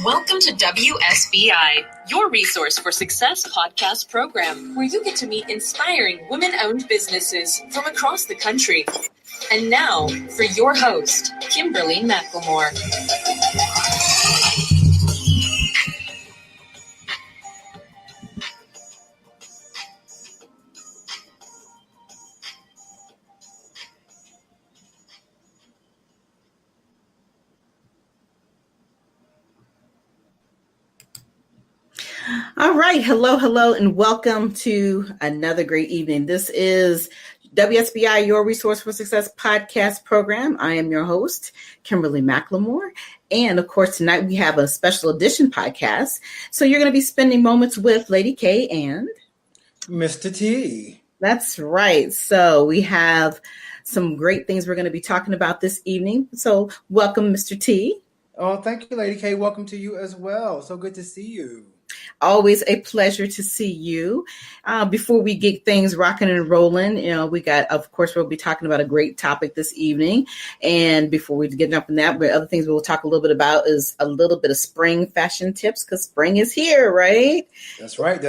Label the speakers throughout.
Speaker 1: Welcome to WSBI, your resource for success podcast program, where you get to meet inspiring women-owned businesses from across the country. And now, for your host, Kimberly McLemore.
Speaker 2: All right. Hello, and welcome to another great evening. This is WSBI, your resource for success podcast program. I am your host, Kimberly McLemore. And of course, tonight we have a special edition podcast. So you're going to be spending moments with Lady K and
Speaker 3: Mistah T.
Speaker 2: That's right. So we have some great things we're going to be talking about this evening. So welcome, Mr. T.
Speaker 3: Oh, thank you, Lady K. Welcome to you as well. So good to see you.
Speaker 2: Always a pleasure to see you. Before we get things rocking and rolling, we'll be talking about a great topic this evening. And before we get up in that, but other things we'll talk a little bit about is a little bit of spring fashion tips, because spring is here, right?
Speaker 3: That's right.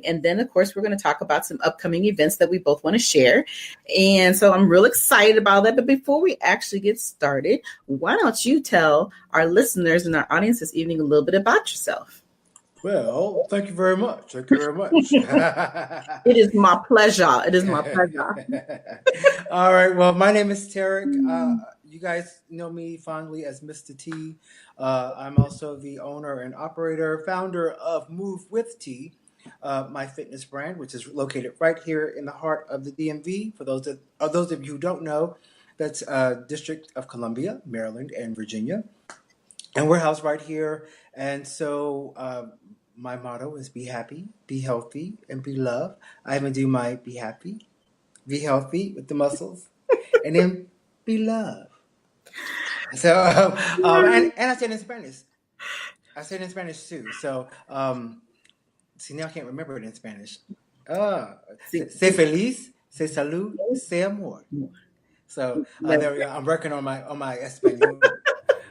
Speaker 2: And then, of course, we're going to talk about some upcoming events that we both want to share. And so I'm real excited about that. But before we actually get started, why don't you tell our listeners and our audience this evening a little bit about yourself?
Speaker 3: Well, thank you very much.
Speaker 2: It is my pleasure.
Speaker 3: All right. Well, my name is Tarek. You guys know me fondly as Mistah T. I'm also the owner and operator, founder of Move with T, my fitness brand, which is located right here in the heart of the DMV. For those of you who don't know, that's District of Columbia, Maryland, and Virginia. And we're housed right here. And so my motto is be happy, be healthy, and be loved. I even do my be happy, be healthy with the muscles, and then be loved. So, and I say it in Spanish. I say it in Spanish too. So, see, now I can't remember it in Spanish. Sé feliz, sé salud, sé amor. So there we go. I'm working on my Espanol.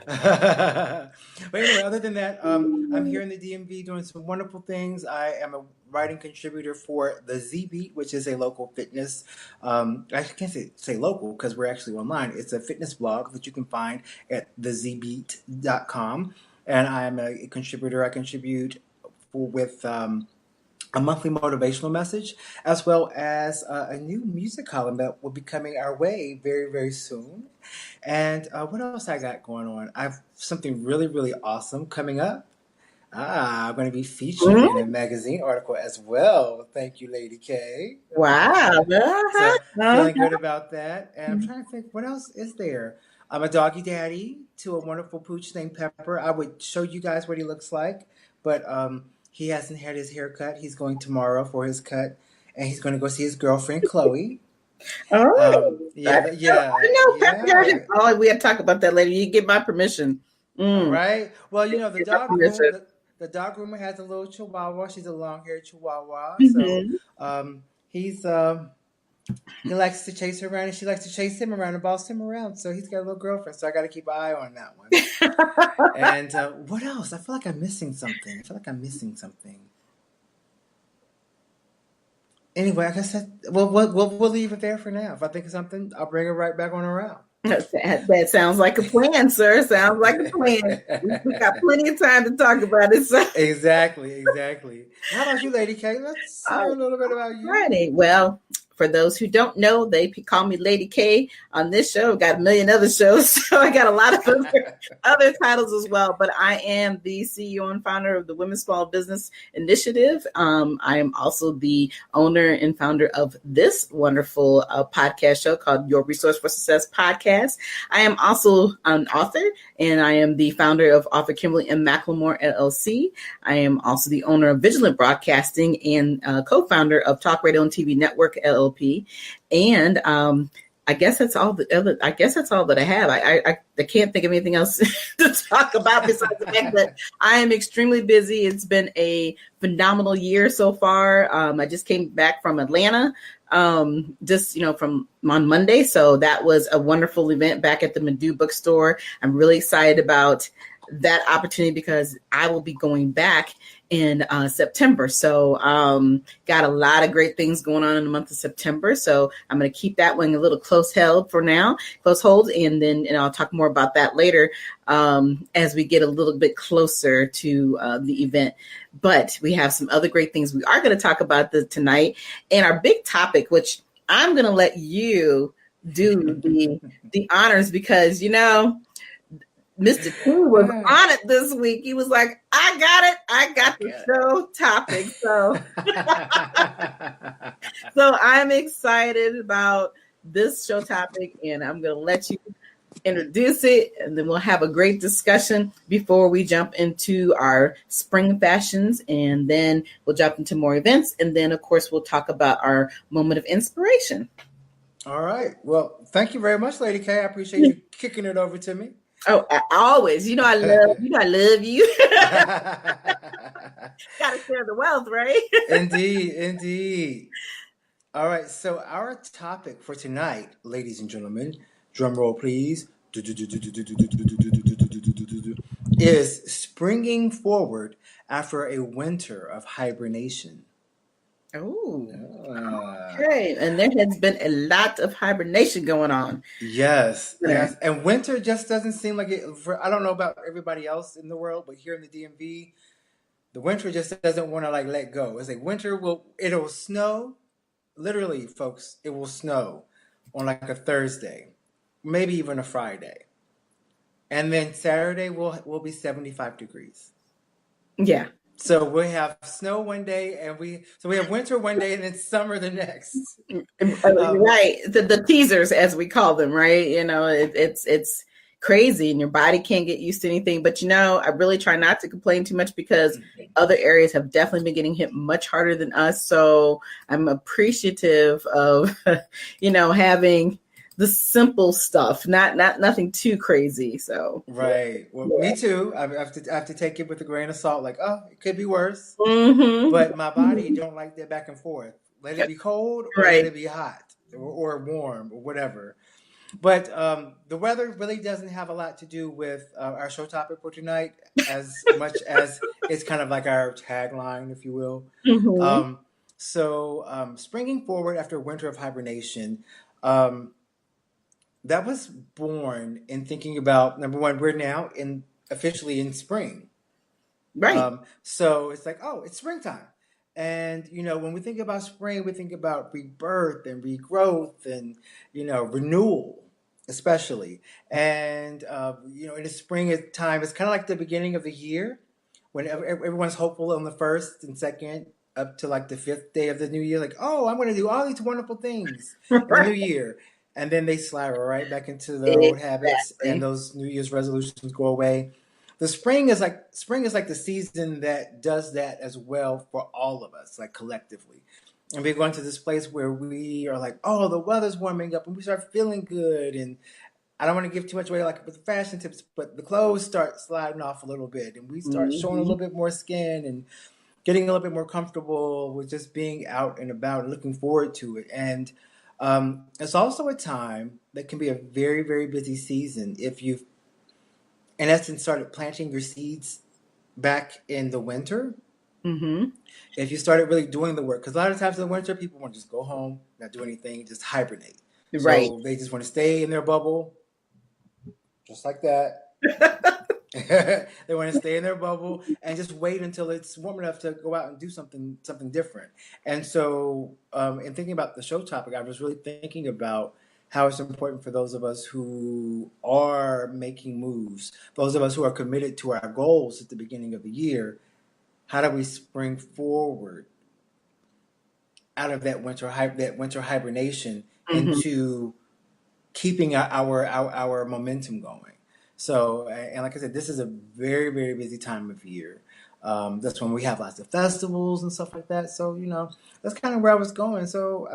Speaker 3: But anyway, other than that, I'm here in the DMV doing some wonderful things. I am a writing contributor for the Z Beat, which is a local fitness. I can't say local because we're actually online. It's a fitness blog that you can find at thezbeat.com. And I am a contributor. I contribute with a monthly motivational message, as well as a new music column that will be coming our way very, very soon. And what else I got going on? I have something really, really awesome coming up. I'm going to be featured in a magazine article as well. Thank you, Lady K.
Speaker 2: Wow.
Speaker 3: So feeling good about that. And I'm trying to think, what else is there? I'm a doggy daddy to a wonderful pooch named Pepper. I would show you guys what he looks like, but he hasn't had his hair cut. He's going tomorrow for his cut, and he's going to go see his girlfriend, Chloe.
Speaker 2: Yeah. Oh, we have to talk about that later. You get my permission.
Speaker 3: Right? Well, the dog groomer has a little chihuahua. She's a long-haired chihuahua. So he likes to chase her around, and she likes to chase him around and boss him around. So he's got a little girlfriend. So I got to keep an eye on that one. And what else? I feel like I'm missing something. Anyway, like I said, we'll leave it there for now. If I think of something, I'll bring it right back on around.
Speaker 2: That sounds like a plan, sir. Sounds like a plan. We've got plenty of time to talk about it. So.
Speaker 3: Exactly. How about you, Lady K? Let's hear a little bit about you.
Speaker 2: Righty. Well, for those who don't know, they call me Lady K on this show. I've got a million other shows, so I got a lot of other titles as well. But I am the CEO and founder of the Women's Small Business Initiative. I am also the owner and founder of this wonderful podcast show called Your Resource for Success Podcast. I am also an author, and I am the founder of Author Kimberly M. McLemore, LLC. I am also the owner of Vigilant Broadcasting and co-founder of Talk Radio and TV Network, LLC. And I guess that's all that I have. I can't think of anything else to talk about besides the fact that I am extremely busy. It's been a phenomenal year so far. I just came back from Atlanta, from on Monday. So that was a wonderful event back at the Madu bookstore. I'm really excited about that opportunity because I will be going back in September. So got a lot of great things going on in the month of September. So I'm going to keep that one a little close hold, and then I'll talk more about that later as we get a little bit closer to the event. But we have some other great things we are going to talk about tonight, and our big topic, which I'm going to let you do the honors because Mr. T was on it this week. He was like, I got it. I got the show topic. So I'm excited about this show topic, and I'm going to let you introduce it, and then we'll have a great discussion before we jump into our spring fashions, and then we'll jump into more events, and then, of course, we'll talk about our moment of inspiration.
Speaker 3: All right. Well, thank you very much, Lady K. I appreciate you kicking it over to me.
Speaker 2: Oh, always. I love you. Gotta share the wealth, right?
Speaker 3: Indeed. All right. So our topic for tonight, ladies and gentlemen, drum roll, please, is springing forward after a winter of hibernation.
Speaker 2: Oh, okay. And there has been a lot of hibernation going on.
Speaker 3: Yes. And winter just doesn't seem like it. I don't know about everybody else in the world, but here in the DMV, the winter just doesn't want to let go. It's like it'll snow. Literally, folks, it will snow on a Thursday, maybe even a Friday. And then Saturday will be 75 degrees.
Speaker 2: Yeah.
Speaker 3: So we have snow one day, and we have winter one day, and then summer the next.
Speaker 2: Right, the teasers, as we call them, right? It's crazy, and your body can't get used to anything. But I really try not to complain too much because other areas have definitely been getting hit much harder than us. So I'm appreciative of having the simple stuff, not nothing too crazy. So
Speaker 3: right. Well, me too. I have to take it with a grain of salt. It could be worse.
Speaker 2: Mm-hmm.
Speaker 3: But my body don't like that back and forth. Let it be cold or let it be hot or warm or whatever. But the weather really doesn't have a lot to do with our show topic for tonight, as much as it's kind of like our tagline, if you will.
Speaker 2: Mm-hmm.
Speaker 3: So springing forward after a winter of hibernation. That was born in thinking about, number one, we're now officially in spring.
Speaker 2: Right.
Speaker 3: So it's like, it's springtime. And, when we think about spring, we think about rebirth and regrowth and, renewal, especially. And, in the spring time, it's kind of like the beginning of the year when everyone's hopeful on the 1st and 2nd up to the 5th day of the new year. Like, I'm going to do all these wonderful things in the new year. And then they slide right back into their old habits, and those New Year's resolutions go away. The spring is like the season that does that as well for all of us, collectively. And we're going to this place where we are like, the weather's warming up, and we start feeling good. And I don't want to give too much away, with the fashion tips, but the clothes start sliding off a little bit, and we start showing a little bit more skin and getting a little bit more comfortable with just being out and about and looking forward to it. And it's also a time that can be a very, very busy season if you've, in essence, started planting your seeds back in the winter.
Speaker 2: Mm-hmm.
Speaker 3: If you started really doing the work, because a lot of times in the winter, people want to just go home, not do anything, just hibernate.
Speaker 2: Right.
Speaker 3: So they just want to stay in their bubble, just like that. They want to stay in their bubble and just wait until it's warm enough to go out and do something different. And so in thinking about the show topic, I was really thinking about how it's important for those of us who are making moves, those of us who are committed to our goals at the beginning of the year. How do we spring forward out of that winter hibernation into keeping our momentum going? So, and like I said, this is a very, very busy time of year. That's when we have lots of festivals and stuff like that. So, that's kind of where I was going. So,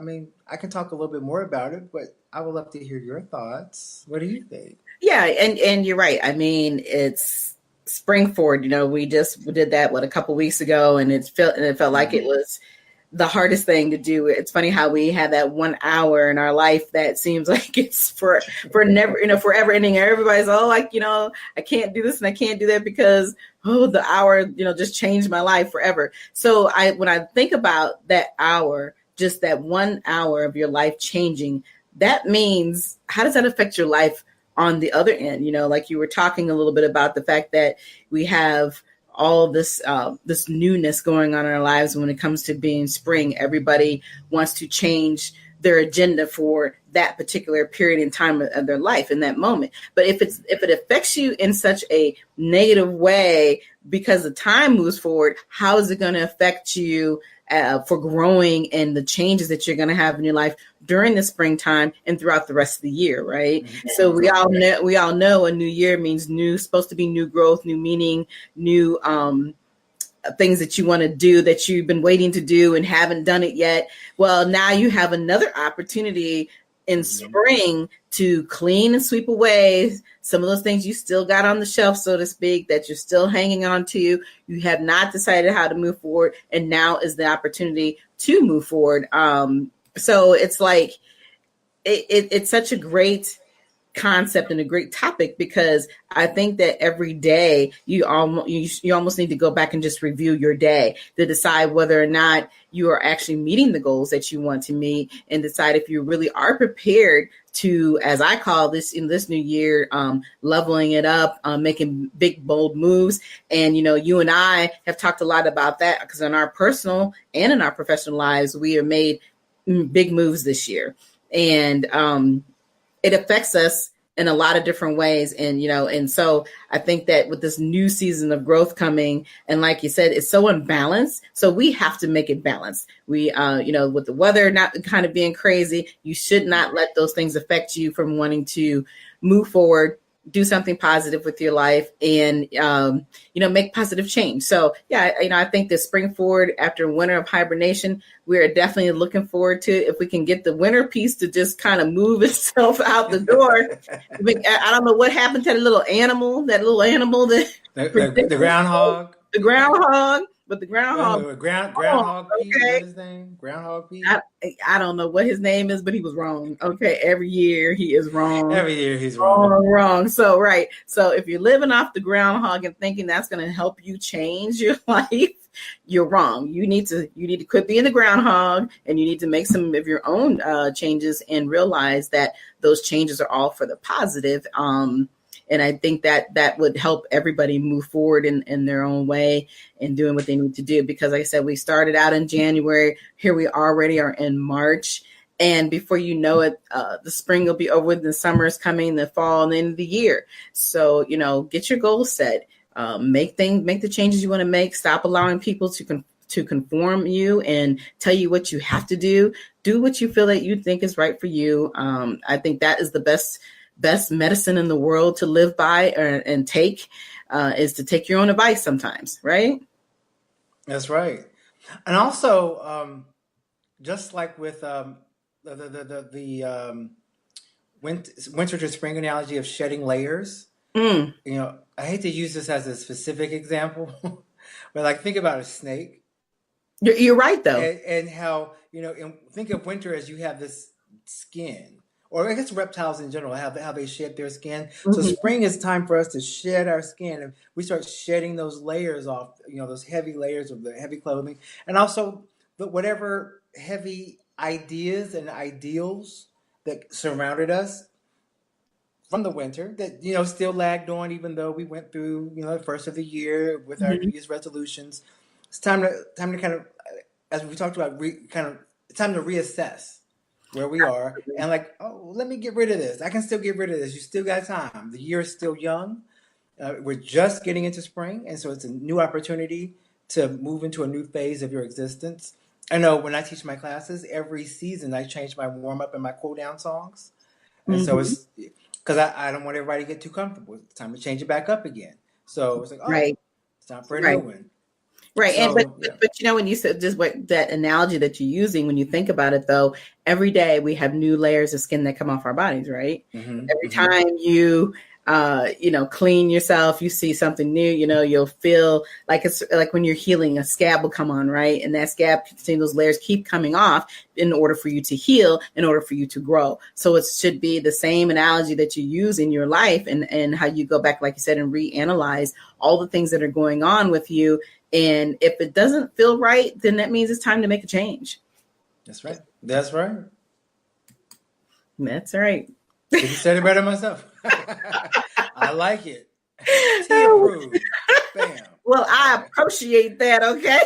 Speaker 3: I can talk a little bit more about it, but I would love to hear your thoughts. What do you think?
Speaker 2: Yeah, and you're right. It's spring forward. We did that a couple weeks ago, and it felt like it was the hardest thing to do. It's funny how we have that 1 hour in our life that seems like it's for never, forever ending. Everybody's like, I can't do this and I can't do that because, the hour, just changed my life forever. So when I think about that hour, just that 1 hour of your life changing, that means, how does that affect your life on the other end? Like you were talking a little bit about the fact that we have all this newness going on in our lives when it comes to being spring. Everybody wants to change their agenda for that particular period in time of their life in that moment. But if it affects you in such a negative way because the time moves forward, how is it going to affect you for growing and the changes that you're going to have in your life during the springtime and throughout the rest of the year, right? Mm-hmm. So we all know a new year means supposed to be new growth, new meaning, new things that you want to do that you've been waiting to do and haven't done it yet. Well, now you have another opportunity in spring to clean and sweep away some of those things you still got on the shelf, so to speak, that you're still hanging on to. You have not decided how to move forward, and now is the opportunity to move forward. So it's like it's such a great concept and a great topic, because I think that every day you almost need to go back and just review your day to decide whether or not you are actually meeting the goals that you want to meet, and decide if you really are prepared to, as I call this in this new year, leveling it up, making big, bold moves. And, you and I have talked a lot about that, because in our personal and in our professional lives, we have made big moves this year. And it affects us in a lot of different ways. And so I think that with this new season of growth coming, and like you said, it's so unbalanced. So we have to make it balanced. We, with the weather not kind of being crazy, you should not let those things affect you from wanting to move forward, do something positive with your life, and, make positive change. So, yeah, I think the spring forward after winter of hibernation, we're definitely looking forward to, if we can get the winter piece to just kind of move itself out the door. I don't know what happened to the little animal, that
Speaker 3: the groundhog.
Speaker 2: The groundhog. But the groundhog,
Speaker 3: Groundhog Pete, okay. What is his name? Groundhog Pete.
Speaker 2: I don't know what his name is, but he was wrong. Okay, every year he is wrong.
Speaker 3: Every year he's wrong.
Speaker 2: Wrong. So right. So if you're living off the groundhog and thinking that's going to help you change your life, you're wrong. You need to quit being the groundhog, and you need to make some of your own changes and realize that those changes are all for the positive. And I think that would help everybody move forward in their own way and doing what they need to do. Because like I said, we started out in January. Here we already are in March. And before you know it, the spring will be over with, the summer is coming, the fall, and the end of the year. So, get your goals set. Make the changes you want to make. Stop allowing people to conform you and tell you what you have to do. Do what you feel that you think is right for you. I think that is the best medicine in the world to live by and take, is to take your own advice sometimes, right?
Speaker 3: That's right. And also, just like with the winter to spring analogy of shedding layers, I hate to use this as a specific example, but like think about a snake.
Speaker 2: You're right, though.
Speaker 3: And how, think of winter as you have this skin. Or I guess reptiles in general, how they shed their skin. Mm-hmm. So spring is time for us to shed our skin, and we start shedding those layers off, those heavy layers of the heavy clothing, and also whatever heavy ideas and ideals that surrounded us from the winter that, still lagged on, even though we went through, the first of the year with our New Year's resolutions. It's time to kind of, as we talked about, it's time to reassess where we are, and let me get rid of this. I can still get rid of this. You still got time. The year is still young. We're just getting into spring, and so it's a new opportunity to move into a new phase of your existence. I know when I teach my classes, every season I change my warm-up and my cool-down songs. And so it's because I don't want everybody to get too comfortable. It's time to change it back up again. So it's like,
Speaker 2: right.
Speaker 3: It's time for a new one.
Speaker 2: Right. So, but when you said just that analogy that you're using, when you think about it, though, every day we have new layers of skin that come off our bodies, right? Mm-hmm. Every time you clean yourself, you see something new, you'll feel like it's like when you're healing, a scab will come on, right? And that scab, those layers keep coming off in order for you to heal, in order for you to grow. So it should be the same analogy that you use in your life, and how you go back, like you said, and reanalyze all the things that are going on with you. And if it doesn't feel right, then that means it's time to make a change.
Speaker 3: That's right. That's right.
Speaker 2: That's right.
Speaker 3: You said it better myself. I like it. T approved. Bam.
Speaker 2: Well, I appreciate that, okay?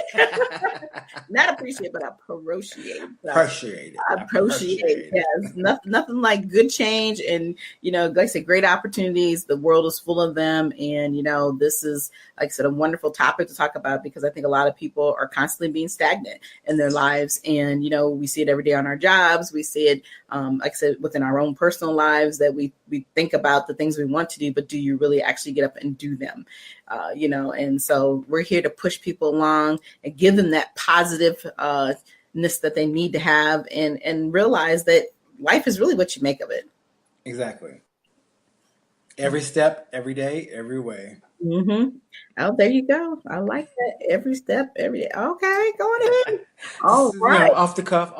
Speaker 2: Not appreciate, but I appreciate.
Speaker 3: Appreciate it.
Speaker 2: I appreciate, yes. Nothing like good change and, like I said, great opportunities. The world is full of them. And, this is, like I said, a wonderful topic to talk about, because I think a lot of people are constantly being stagnant in their lives. And, we see it every day on our jobs. We see it, like I said, within our own personal lives, that we think about the things we want to do, but do you really actually get up and do them? And so we're here to push people along and give them that positiveness that they need to have, and realize that life is really what you make of it.
Speaker 3: Exactly. Every step, every day, every way.
Speaker 2: Mm-hmm. Oh, there you go. I like that. Every step, every day. Okay, go ahead. All right.
Speaker 3: Off the cuff.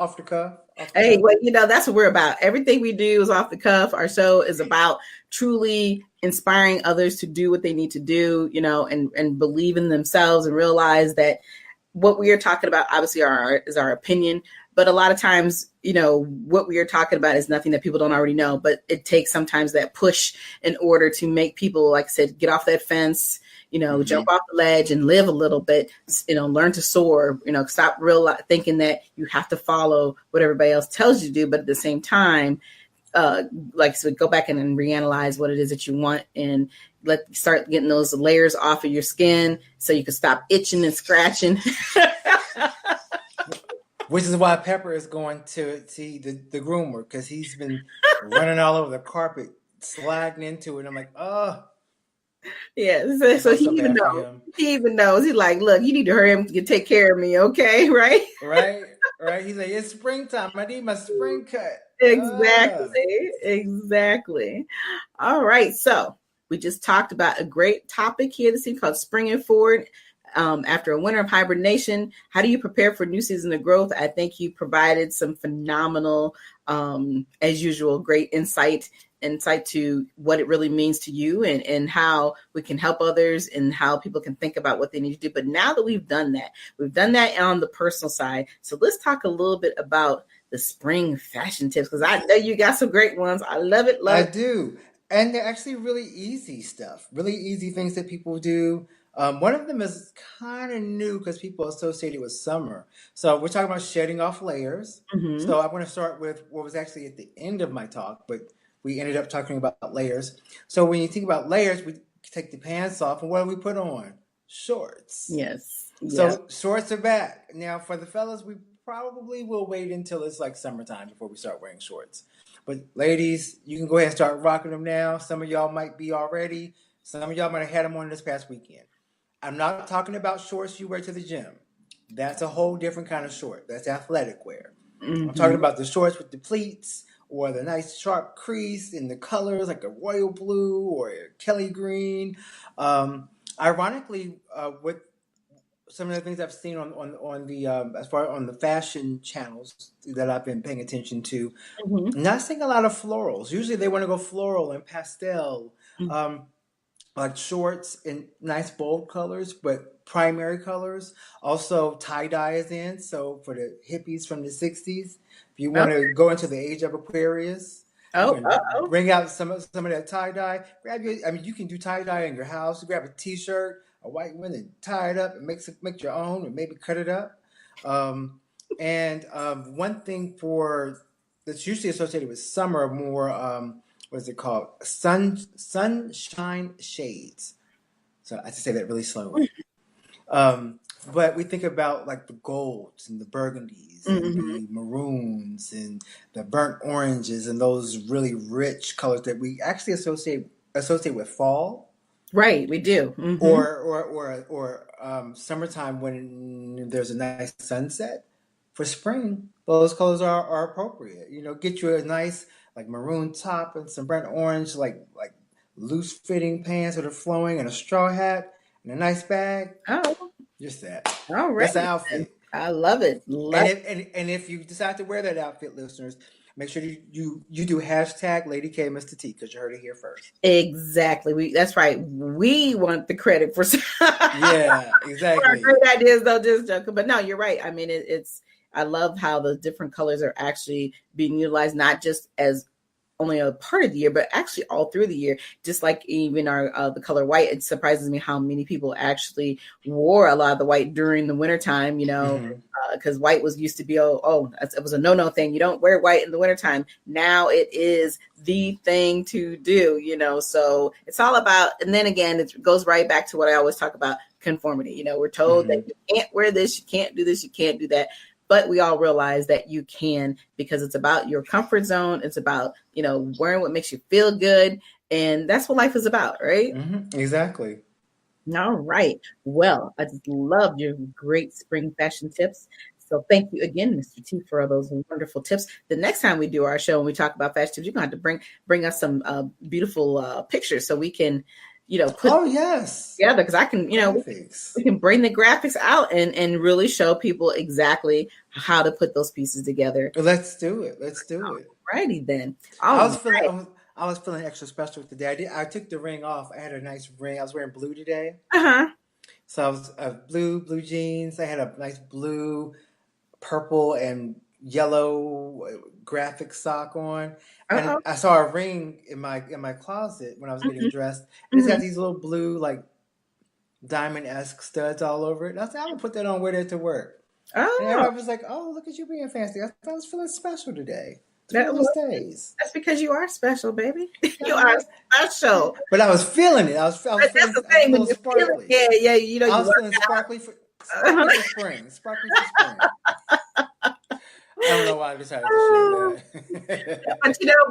Speaker 2: Hey, well, that's what we're about. Everything we do is off the cuff. Our show is about truly inspiring others to do what they need to do, and believe in themselves, and realize that what we are talking about obviously is our opinion. But a lot of times, what we are talking about is nothing that people don't already know. But it takes sometimes that push in order to make people, like I said, get off that fence, jump off the ledge and live a little bit, learn to soar, stop thinking that you have to follow what everybody else tells you to do. But at the same time, like I said, go back and reanalyze what it is that you want, and start getting those layers off of your skin so you can stop itching and scratching.
Speaker 3: Which is why Pepper is going to see the groomer, because he's been running all over the carpet, sliding into it. I'm like, oh.
Speaker 2: Yeah, so he even knows. He even knows. He's like, look, you need to hurry up and take care of me, okay? Right?
Speaker 3: Right. He's like, it's springtime. I need my spring cut.
Speaker 2: Exactly. All right. So we just talked about a great topic here this evening called Springing Forward. After a winter of hibernation, how do you prepare for a new season of growth? I think you provided some phenomenal, as usual, great insight to what it really means to you, and how we can help others, and how people can think about what they need to do. But now that we've done that on the personal side. So let's talk a little bit about the spring fashion tips, because I know you got some great ones. I love it.
Speaker 3: I do. And they're actually really easy stuff, really easy things that people do. One of them is kind of new because people associate it with summer. So we're talking about shedding off layers. Mm-hmm. So I'm going to start with what was actually at the end of my talk, but we ended up talking about layers. So when you think about layers, we take the pants off, and what do we put on? Shorts.
Speaker 2: Yes.
Speaker 3: So shorts are back. Now for the fellas, we probably will wait until it's like summertime before we start wearing shorts. But ladies, you can go ahead and start rocking them now. Some of y'all might be already. Some of y'all might have had them on this past weekend. I'm not talking about shorts you wear to the gym. That's a whole different kind of short. That's athletic wear. Mm-hmm. I'm talking about the shorts with the pleats, or the nice sharp crease in the colors like a royal blue or a Kelly green. Ironically, with some of the things I've seen on the as far on the fashion channels that I've been paying attention to, mm-hmm. I'm not seeing a lot of florals. Usually they want to go floral and pastel. Mm-hmm. Like shorts in nice bold colors, but primary colors. Also, tie-dye is in. So for the hippies from the 60s, if you want to go into the age of Aquarius, bring out some of that tie-dye. You can do tie-dye in your house. Grab a T-shirt, a white one, and tie it up and make your own, or maybe cut it up. One thing that's usually associated with summer more... what's it called? Sunshine shades. So I have to say that really slowly. But we think about like the golds and the burgundies, mm-hmm. and the maroons and the burnt oranges and those really rich colors that we actually associate with fall.
Speaker 2: Right, we do. Mm-hmm.
Speaker 3: Or summertime when there's a nice sunset. For spring, those colors are appropriate. Get you a nice like maroon top and some burnt orange, like loose fitting pants that are flowing, and a straw hat, and a nice bag.
Speaker 2: Oh,
Speaker 3: Just that.
Speaker 2: all right.
Speaker 3: That's the outfit.
Speaker 2: I love it.
Speaker 3: And
Speaker 2: Love
Speaker 3: if you decide to wear that outfit, listeners, make sure you do hashtag Lady K Mistah T, because you heard it here first.
Speaker 2: exactly. That's right. We want the credit for
Speaker 3: Yeah,
Speaker 2: for our
Speaker 3: exactly.
Speaker 2: great ideas, though. Just joking, but no, you're right. I mean, it's. I love how the different colors are actually being utilized, not just as only a part of the year, but actually all through the year. Just like even our the color white, it surprises me how many people actually wore a lot of the white during the wintertime, because white was used to be, it was a no thing. You don't wear white in the wintertime. Now it is the thing to do, so it's all about, and then again, it goes right back to what I always talk about, conformity. We're told that you can't wear this, you can't do this, you can't do that. But we all realize that you can, because it's about your comfort zone. It's about, wearing what makes you feel good. And that's what life is about, right?
Speaker 3: Exactly.
Speaker 2: All right. Well, I just love your great spring fashion tips. So thank you again, Mr. T, for all those wonderful tips. The next time we do our show and we talk about fashion tips, you're going to have to bring us some beautiful pictures so we can, put
Speaker 3: yes,
Speaker 2: together, because I can, we can bring the graphics out and really show people exactly how to put those pieces together.
Speaker 3: Let's do it.
Speaker 2: Alrighty then.
Speaker 3: I was feeling extra special today. I took the ring off. I had a nice ring. I was wearing blue today. So I was blue jeans. I had a nice blue, purple, and yellow graphic sock on. And I saw a ring in my closet when I was getting dressed. And it's got these little blue, like, diamond-esque studs all over it. And I said, I'm going to put that on, wear that to work. And everybody was like, oh, look at you being fancy. I was feeling special today. Days.
Speaker 2: That's because you are special, baby. You are special.
Speaker 3: But I was feeling it. I was feeling sparkly.
Speaker 2: Yeah.
Speaker 3: I was feeling sparkly for spring. Sparkly for spring. I don't know why I decided to share that.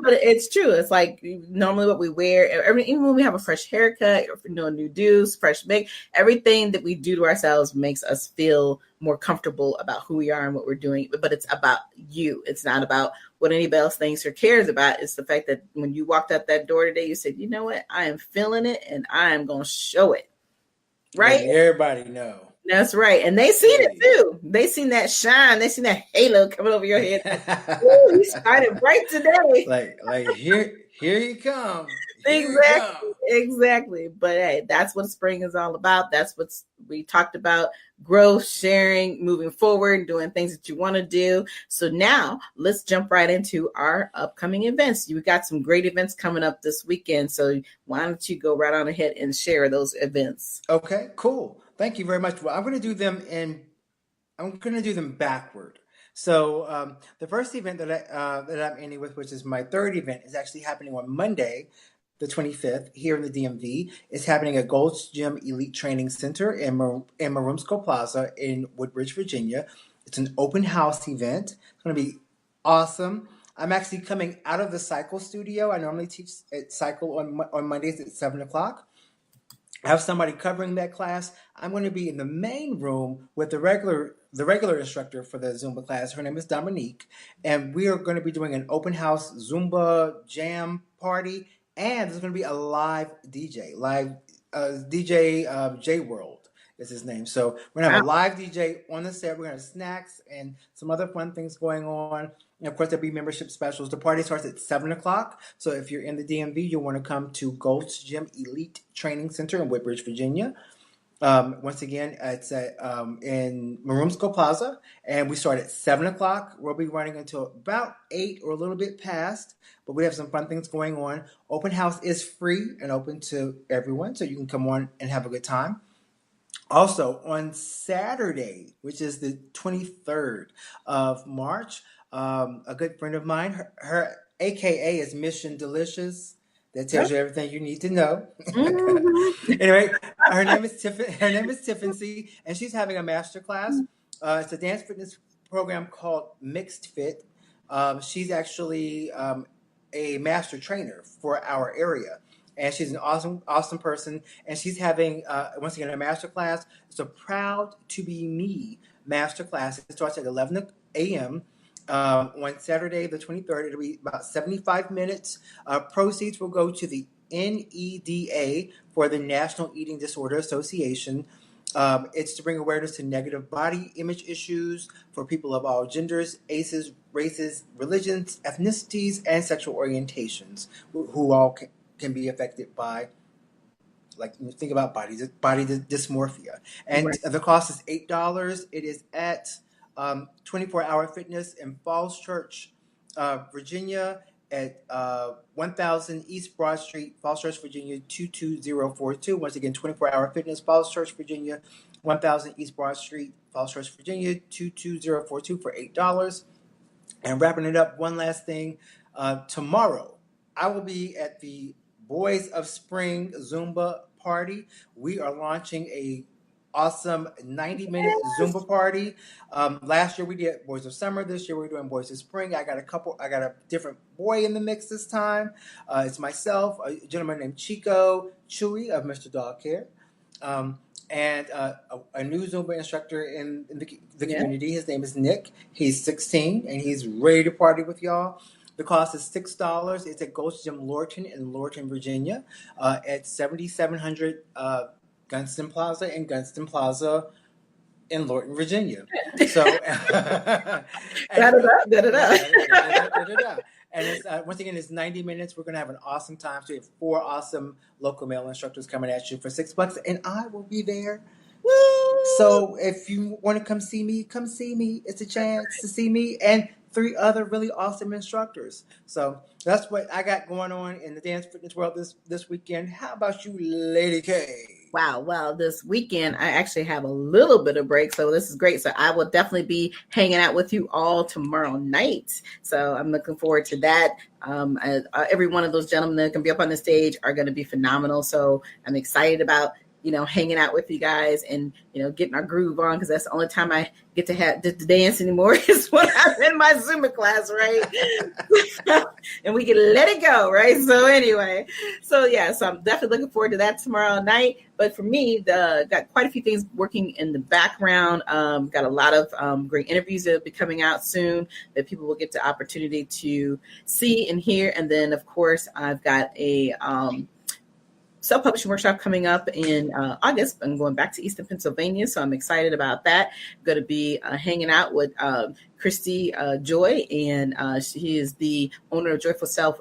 Speaker 2: but it's true. It's like normally what we wear, even when we have a fresh haircut, or new do's, fresh make, everything that we do to ourselves makes us feel more comfortable about who we are and what we're doing. But it's about you. It's not about what anybody else thinks or cares about. It's the fact that when you walked out that door today, you said, you know what? I am feeling it and I am going to show it. Right?
Speaker 3: Let everybody know.
Speaker 2: That's right. And they seen it too. They seen that shine. They seen that halo coming over your head. Ooh, you started bright today.
Speaker 3: Like here you come.
Speaker 2: Exactly. But hey, that's what spring is all about. That's what we talked about. Growth, sharing, moving forward, doing things that you want to do. So now let's jump right into our upcoming events. You got some great events coming up this weekend. So why don't you go right on ahead and share those events?
Speaker 3: Okay, cool. Thank you very much. Well, I'm going to do them backward. So the first event that I'm ending with, which is my third event, is actually happening on Monday, the 25th, here in the DMV. It's happening at Gold's Gym Elite Training Center in Marumsco Plaza in Woodbridge, Virginia. It's an open house event. It's going to be awesome. I'm actually coming out of the cycle studio. I normally teach at cycle on Mondays at 7:00. I have somebody covering that class. I'm going to be in the main room with the regular instructor for the Zumba class. Her name is Dominique, and we are going to be doing an open house Zumba jam party, and there's going to be a live DJ, J World is his name. So we're going to have a live DJ on the set. We're going to have snacks and some other fun things going on. And of course, there'll be membership specials. The party starts at 7:00. So if you're in the DMV, you'll want to come to Gold's Gym Elite Training Center in Woodbridge, Virginia. Once again, it's in Marumsco Plaza, and we start at 7:00. We'll be running until about 8 or a little bit past, but we have some fun things going on. Open house is free and open to everyone, so you can come on and have a good time. Also, on Saturday, which is the 23rd of March, a good friend of mine, her AKA is Mission Delicious. That tells you everything you need to know. Anyway, her name is Tiffany, and she's having a master class. It's a dance fitness program called Mixed Fit. She's actually a master trainer for our area. And she's an awesome person. And she's having, once again, a master class. It's a Proud to Be Me master class. It starts at 11 a.m. On Saturday, the 23rd. It'll be about 75 minutes. Proceeds will go to the NEDA for the National Eating Disorder Association. It's to bring awareness to negative body image issues for people of all genders, aces, races, religions, ethnicities, and sexual orientations, who all can be affected by, like, you think about body dysmorphia. And
Speaker 2: Right.
Speaker 3: the cost is $8. It is at 24 Hour Fitness in Falls Church, Virginia, at 1000 East Broad Street, Falls Church, Virginia 22042. Once again, 24 Hour Fitness, Falls Church, Virginia, 1000 East Broad Street, Falls Church, Virginia 22042 for $8. And wrapping it up, one last thing. Tomorrow, I will be at the Boys of Spring Zumba party. We are launching a awesome 90-minute Zumba party. Last year we did Boys of Summer. This year we're doing Boys of Spring. I got a different boy in the mix this time. It's myself, a gentleman named Chico Chewy of Mr. Dog Care. And a new Zumba instructor in the community. His name is Nick. He's 16 and he's ready to party with y'all. The cost is $6. It's at Ghost Gym Lorton in Lorton, Virginia, at 7700 Gunston Plaza and Gunston Plaza in Lorton, Virginia. So, and it's, once again, it's 90 minutes. We're going to have an awesome time. So we have 4 awesome local male instructors coming at you for $6, and I will be there. Woo! So if you want to come see me, come see me. It's a chance to see me and 3 other really awesome instructors. So that's what I got going on in the dance fitness world this weekend. How about you, Lady K?
Speaker 2: Wow. Well, this weekend, I actually have a little bit of break. So this is great. So I will definitely be hanging out with you all tomorrow night. So I'm looking forward to that. Every one of those gentlemen that can be up on the stage are going to be phenomenal. So I'm excited about, hanging out with you guys and, getting our groove on, because that's the only time I get to dance anymore is when I'm in my Zumba class, right? And we can let it go, right? So anyway, so I'm definitely looking forward to that tomorrow night. But for me, got quite a few things working in the background. Got a lot of great interviews that will be coming out soon that people will get the opportunity to see and hear. And then, of course, I've got a self-publishing workshop coming up in August. I'm going back to Eastern Pennsylvania, so I'm excited about that. I'm going to be hanging out with Christy Joy, and she is the owner of Joyful Self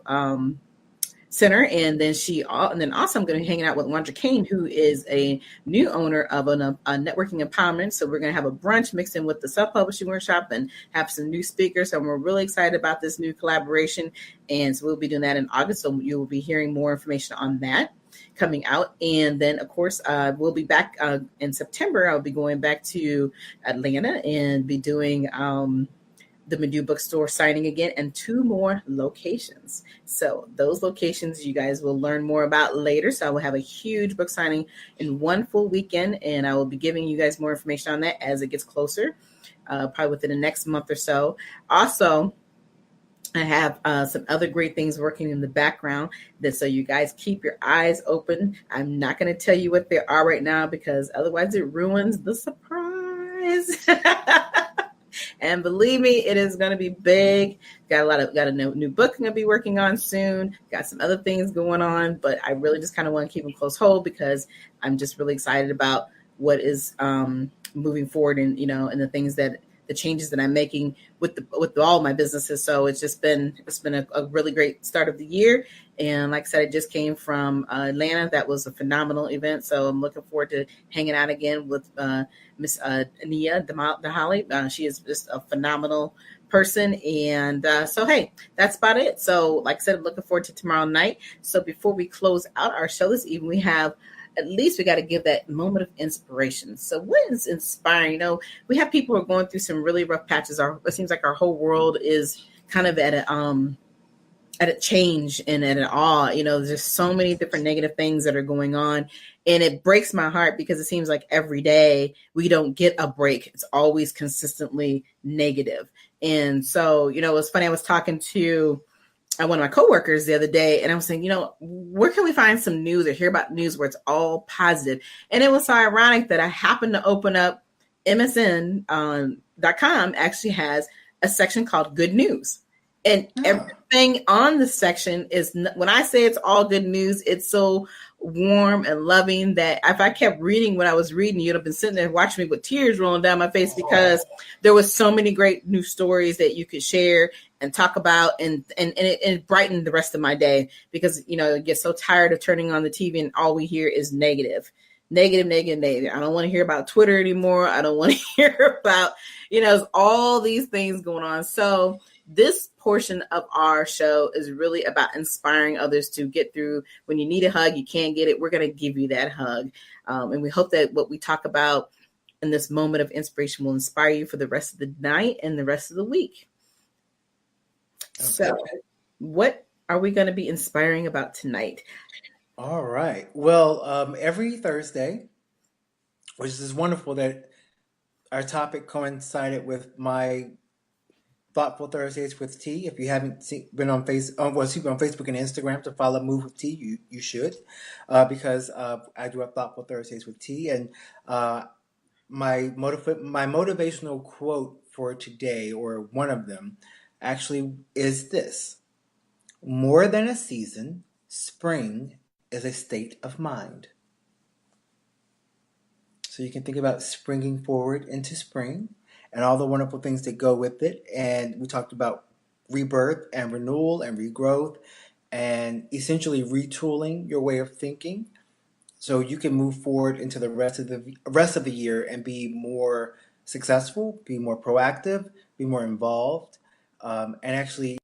Speaker 2: Center, and then also I'm going to be hanging out with Wandra Kane, who is a new owner of a networking empowerment. So we're going to have a brunch mixed in with the self-publishing workshop and have some new speakers. So we're really excited about this new collaboration, and so we'll be doing that in August. So you will be hearing more information on that coming out. And then, of course, we'll be back in September. I'll be going back to Atlanta and be doing the Madu bookstore signing again, and 2 more locations. So those locations you guys will learn more about later. So I will have a huge book signing in one full weekend, and I will be giving you guys more information on that as it gets closer, probably within the next month or so. Also, I have some other great things working in the background, so you guys keep your eyes open. I'm not going to tell you what they are right now, because otherwise it ruins the surprise. And believe me, it is going to be big. Got a new book I'm going to be working on soon. Got some other things going on, but I really just kind of want to keep them close hold, because I'm just really excited about what is moving forward, and and the changes that I'm making with all my businesses. So it's been a really great start of the year. And like I said, I just came from Atlanta. That was a phenomenal event. So I'm looking forward to hanging out again with Miss Nia Dahali. She is just a phenomenal person. And so, hey, that's about it. So like I said, I'm looking forward to tomorrow night. So before we close out our show this evening, we got to give that moment of inspiration. So what is inspiring? We have people who are going through some really rough patches. It seems like our whole world is kind of at a change and at an awe. There's so many different negative things that are going on. And it breaks my heart, because it seems like every day we don't get a break. It's always consistently negative. And so, it's funny. I was talking to one of my coworkers the other day, and I was saying, where can we find some news or hear about news where it's all positive? And it was so ironic that I happened to open up MSN.com actually has a section called Good News. And thing on the section is when I say it's all good news, it's so warm and loving that if I kept reading what I was reading, you'd have been sitting there watching me with tears rolling down my face because there was so many great new stories that you could share and talk about, and it brightened the rest of my day because, you know, I get so tired of turning on the TV and all we hear is negative. I don't want to hear about Twitter anymore. I don't want to hear about, you know, all these things going on. So this portion of our show is really about inspiring others to get through. When you need a hug, you can't get it. We're going to give you that hug. And we hope that what we talk about in this moment of inspiration will inspire you for the rest of the night and the rest of the week. Okay. So what are we going to be inspiring about tonight?
Speaker 3: All right. Well, every Thursday, which is wonderful that our topic coincided with my Thoughtful Thursdays with T. If you haven't been on Facebook and Instagram to follow Move with T, you should, because I do have Thoughtful Thursdays with T. And my motivational quote for today, or one of them, actually is this: more than a season, spring is a state of mind. So you can think about springing forward into spring and all the wonderful things that go with it. And we talked about rebirth and renewal and regrowth and essentially retooling your way of thinking so you can move forward into the rest of the year and be more successful, be more proactive, be more involved, and actually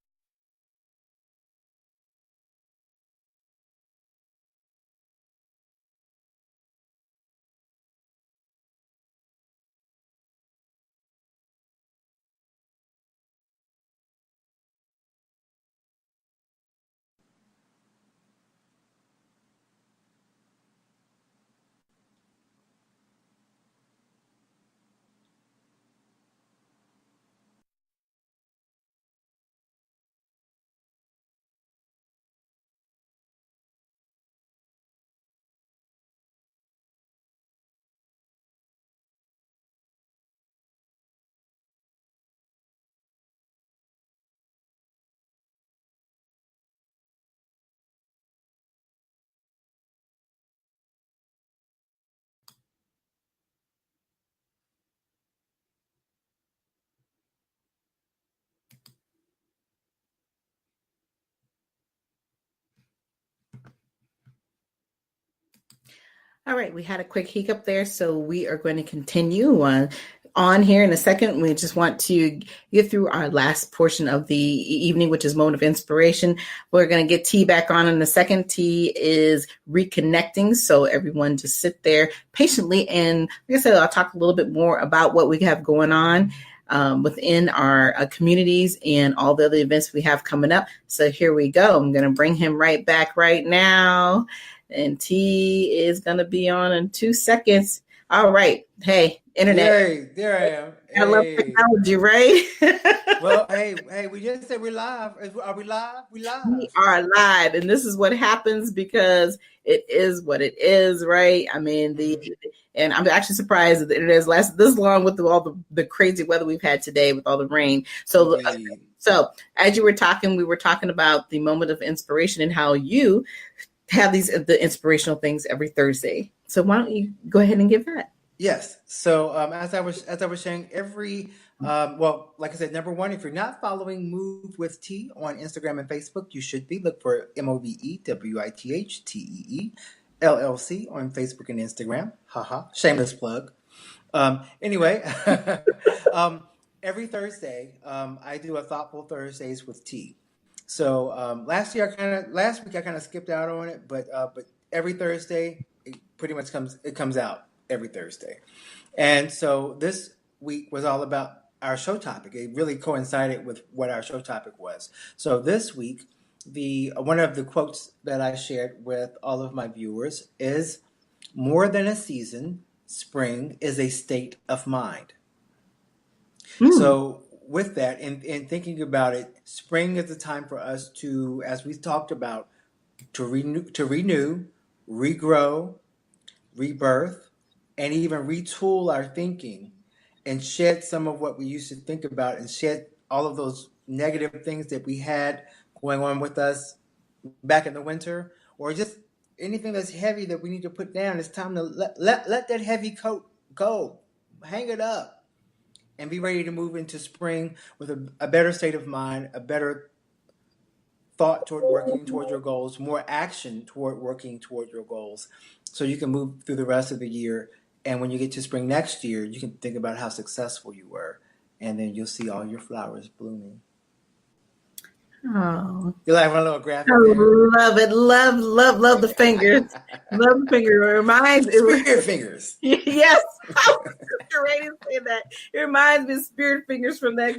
Speaker 2: All right, we had a quick hiccup there, so we are going to continue on here in a second. We just want to get through our last portion of the evening, which is moment of inspiration. We're going to get T back on in a second. T is reconnecting, so everyone just sit there patiently. And like I said, I'll talk a little bit more about what we have going on within our communities and all the other events we have coming up. So here we go. I'm going to bring him right back right now. And T is going to be on in 2 seconds. All right. Hey, internet.
Speaker 3: Yay, there I am.
Speaker 2: I love technology, right?
Speaker 3: Well, hey, we just said we're live. Are we live? We live.
Speaker 2: We are live. And this is what happens because it is what it is, right? I mean, and I'm actually surprised that the internet has lasted this long with all the crazy weather we've had today with all the rain. So as you were talking, we were talking about the moment of inspiration and how you have the inspirational things every Thursday. So why don't you go ahead and give that?
Speaker 3: Yes. So as I was saying, every like I said, number one, if you're not following Move with T on Instagram and Facebook, you should be. Look for MOVEWITHTEE LLC on Facebook and Instagram. Haha, shameless plug. Anyway, every Thursday, I do a Thoughtful Thursdays with T. So last week I kind of skipped out on it, but every Thursday it pretty much comes out every Thursday. And so this week was all about our show topic. It really coincided with what our show topic was. So this week, one of the quotes that I shared with all of my viewers is, more than a season, spring is a state of mind. So with that, and thinking about it, spring is the time for us to, as we talked about, to renew, regrow, rebirth, and even retool our thinking and shed some of what we used to think about and shed all of those negative things that we had going on with us back in the winter, or just anything that's heavy that we need to put down. It's time to let that heavy coat go. Hang it up and be ready to move into spring with a better state of mind, a better thought toward working toward your goals, more action toward working toward your goals, so you can move through the rest of the year. And when you get to spring next year, you can think about how successful you were, and then you'll see all your flowers blooming.
Speaker 2: Oh,
Speaker 3: You'll have a little graphic
Speaker 2: I
Speaker 3: there.
Speaker 2: love it. Love the fingers. Love the finger. It reminds
Speaker 3: Spirit fingers.
Speaker 2: Yes, I was just ready to say that. It reminds me of Spirit Fingers from that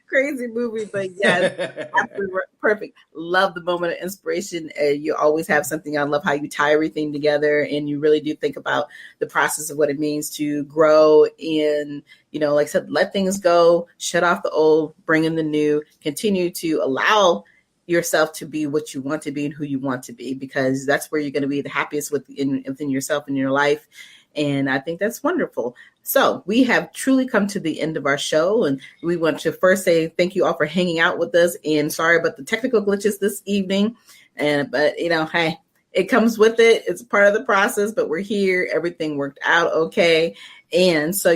Speaker 2: crazy movie. But yes, absolutely perfect. Love the moment of inspiration. You always have something. I love how you tie everything together, and you really do think about the process of what it means to grow in. Like I said, let things go, shut off the old, bring in the new, continue to allow yourself to be what you want to be and who you want to be, because that's where you're going to be the happiest within yourself and your life. And I think that's wonderful. So we have truly come to the end of our show, and we want to first say thank you all for hanging out with us, and sorry about the technical glitches this evening. But hey, it comes with it. It's part of the process, but we're here. Everything worked out okay. And so,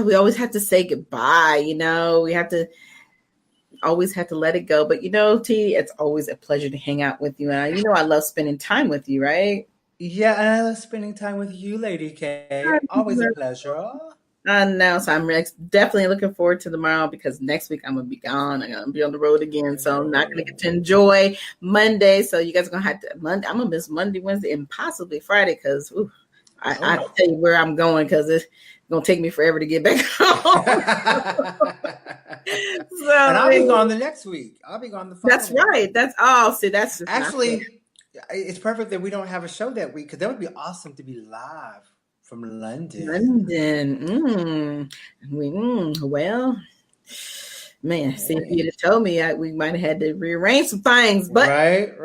Speaker 2: we always have to say goodbye. We always have to let it go. But T, it's always a pleasure to hang out with you. And I love spending time with you, right?
Speaker 3: Yeah, and I love spending time with you, Lady K. Always a pleasure.
Speaker 2: I know. So I'm definitely looking forward to tomorrow, because next week I'm going to be gone. I'm going to be on the road again. So I'm not going to get to enjoy Monday. So you guys are going to have to, I'm going to miss Monday, Wednesday, and possibly Friday, because I tell you where I'm going, because it's going to take me forever to get back home.
Speaker 3: And I'll be gone the next week. I'll be gone the following
Speaker 2: That's right.
Speaker 3: week.
Speaker 2: That's just
Speaker 3: actually, it's perfect that we don't have a show that week, because that would be awesome to be live from London.
Speaker 2: Well, man, see, if you'd have told me, we might have had to rearrange some things. But
Speaker 3: right.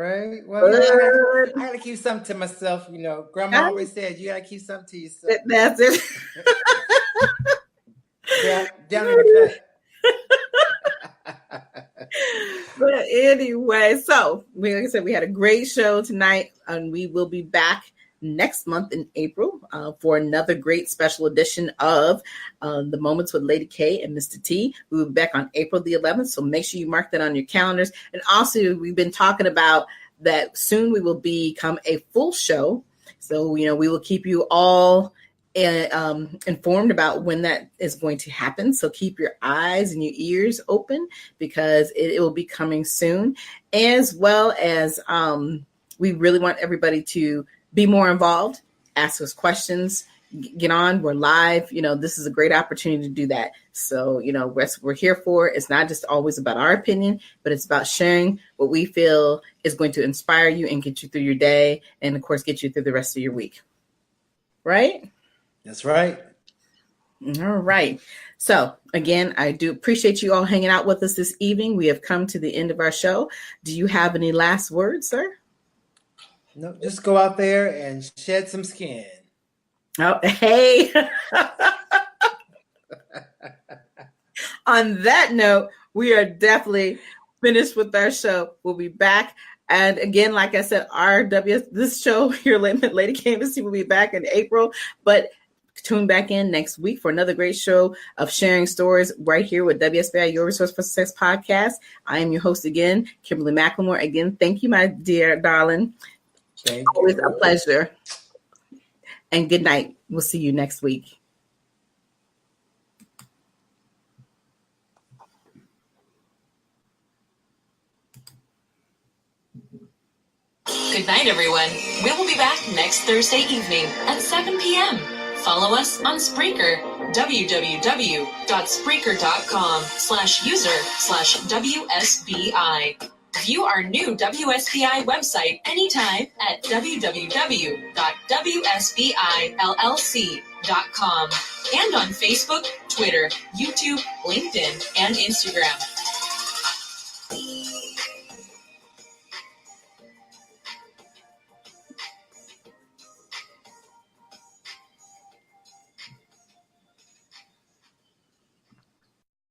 Speaker 3: Well, I got to keep something to myself. Grandma always said you got to keep something to yourself.
Speaker 2: That's it.
Speaker 3: down in the cut.
Speaker 2: But anyway, so like I said, we had a great show tonight, and we will be back next month in April for another great special edition of The Moments with Lady K and Mistah T. We'll be back on April the 11th, so make sure you mark that on your calendars. And also, we've been talking about that soon we will become a full show. So, we will keep you all informed about when that is going to happen. So keep your eyes and your ears open, because it will be coming soon. As well as we really want everybody to be more involved, ask us questions, get on. We're live. This is a great opportunity to do that. So, what we're here for. It's not just always about our opinion, but it's about sharing what we feel is going to inspire you and get you through your day, and of course, get you through the rest of your week. Right?
Speaker 3: That's right.
Speaker 2: All right. So again, I do appreciate you all hanging out with us this evening. We have come to the end of our show. Do you have any last words, sir?
Speaker 3: No, just go out there and shed some skin.
Speaker 2: Oh, hey. On that note, we are definitely finished with our show. We'll be back. And again, like I said, this show here, Lady K Mistah T, will be back in April. But tune back in next week for another great show of sharing stories right here with WSBI, Your Resource for Success podcast. I am your host again, Kimberly McLemore. Again, thank you, my dear darling. Always a pleasure. And good night. We'll see you next week.
Speaker 1: Good night, everyone. We will be back next Thursday evening at 7 p.m. Follow us on Spreaker, www.spreaker.com/user/WSBI. View our new WSBI website anytime at www.wsbillc.com and on Facebook, Twitter, YouTube, LinkedIn, and Instagram.